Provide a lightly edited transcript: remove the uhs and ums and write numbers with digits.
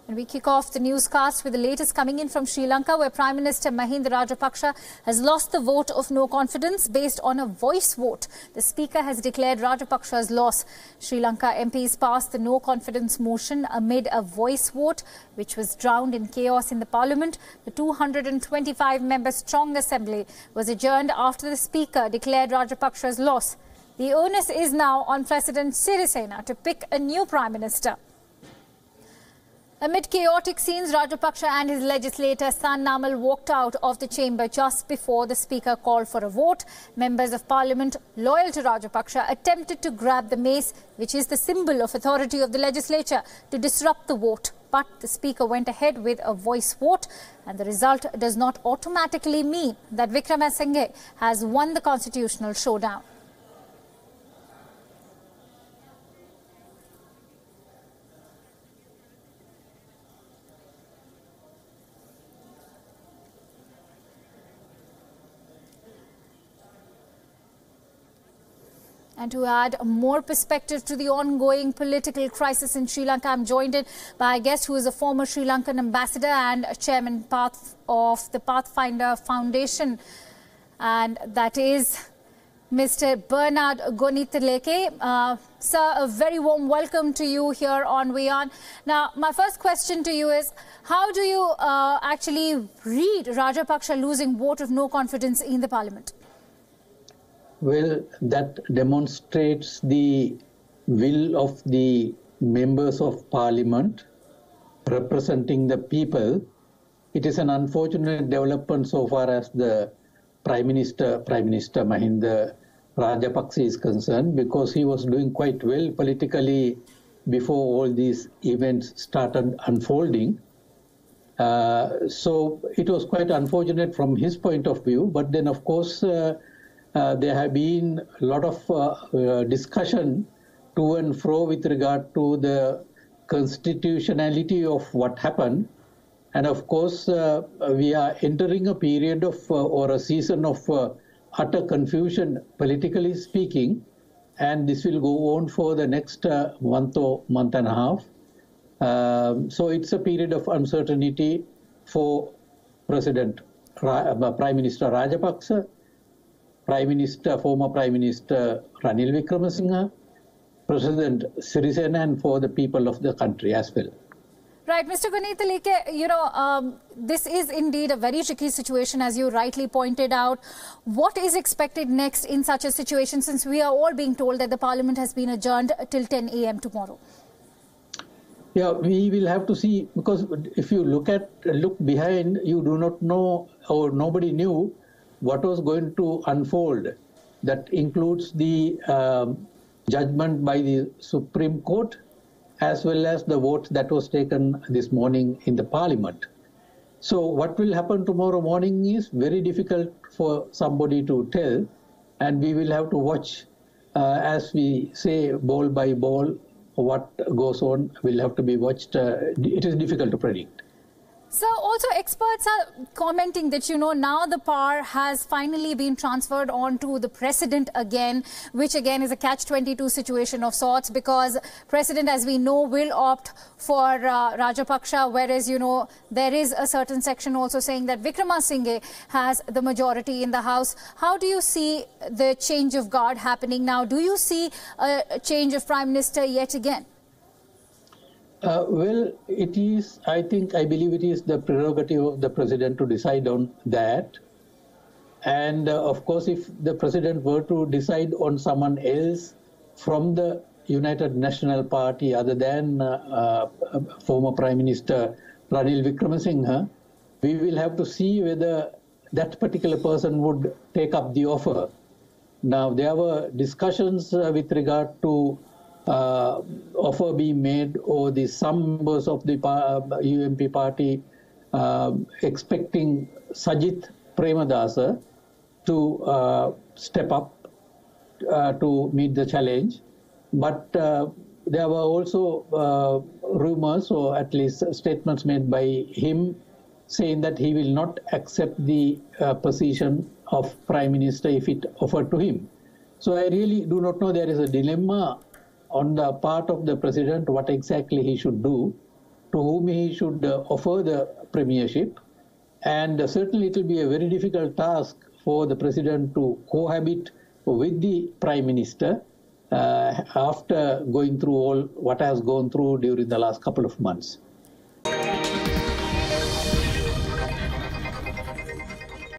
And we kick off the newscast with the latest coming in from Sri Lanka, where Prime Minister Mahinda Rajapaksa has lost the vote of no confidence based on a voice vote. The Speaker has declared Rajapaksa's loss. Sri Lanka MPs passed the no confidence motion amid a voice vote, which was drowned in chaos in the Parliament. The 225-member strong assembly was adjourned after the Speaker declared Rajapaksa's loss. The onus is now on President Sirisena to pick a new Prime Minister. Amid chaotic scenes, Rajapaksa and his legislator San Namal walked out of the chamber just before the Speaker called for a vote. Members of Parliament loyal to Rajapaksa attempted to grab the mace, which is the symbol of authority of the legislature, to disrupt the vote. But the Speaker went ahead with a voice vote, and the result does not automatically mean that Wickramasinghe has won the constitutional showdown. And to add more perspective to the ongoing political crisis in Sri Lanka, I'm joined by a guest who is a former Sri Lankan ambassador and chairman of the Pathfinder Foundation, and that is Mr. Bernard Goonetileke. Sir, a very warm welcome to you here on Wion. Now, my first question to you is, how do you actually read Rajapaksa losing vote of no confidence in the Parliament? Well, that demonstrates the will of the members of Parliament representing the people. It is an unfortunate development so far as the Prime Minister Mahinda Rajapaksa is concerned, because he was doing quite well politically before all these events started unfolding. So it was quite unfortunate from his point of view, but then of course there have been a lot of discussion to and fro with regard to the constitutionality of what happened. And of course, we are entering a period of or a season of utter confusion, politically speaking, and this will go on for the next month or month and a half. So it's a period of uncertainty for Prime Minister Rajapaksa, former Prime Minister Ranil Wickramasinghe, President Sirisena, and for the people of the country as well. Right, Mr. Goonetileke, this is indeed a very tricky situation, as you rightly pointed out. What is expected next in such a situation, since we are all being told that the Parliament has been adjourned till 10 a.m. tomorrow? Yeah, we will have to see, because if you look behind, you do not know, or nobody knew what was going to unfold. That includes the judgment by the Supreme Court, as well as the vote that was taken this morning in the Parliament. So what will happen tomorrow morning is very difficult for somebody to tell, and we will have to watch, as we say, ball by ball. What goes on will have to be watched. It is difficult to predict. So also experts are commenting that, now the power has finally been transferred on to the president again, which again is a catch-22 situation of sorts, because president, as we know, will opt for Rajapaksa, whereas, there is a certain section also saying that Wickramasinghe has the majority in the House. How do you see the change of guard happening now? Do you see a change of Prime Minister yet again? Well, it is, I believe it is the prerogative of the president to decide on that. And of course, if the president were to decide on someone else from the United National Party other than former Prime Minister Ranil Wickramasinghe, we will have to see whether that particular person would take up the offer. Now, there were discussions with regard to offer being made, or some members of the UMP party expecting Sajith Premadasa to step up to meet the challenge. But there were also rumors, or at least statements made by him, saying that he will not accept the position of Prime Minister if it offered to him. So I really do not know. There is a dilemma on the part of the president what exactly he should do. to whom he should offer the premiership. And certainly it will be a very difficult task for the president to cohabit with the prime minister after going through all what has gone through during the last couple of months.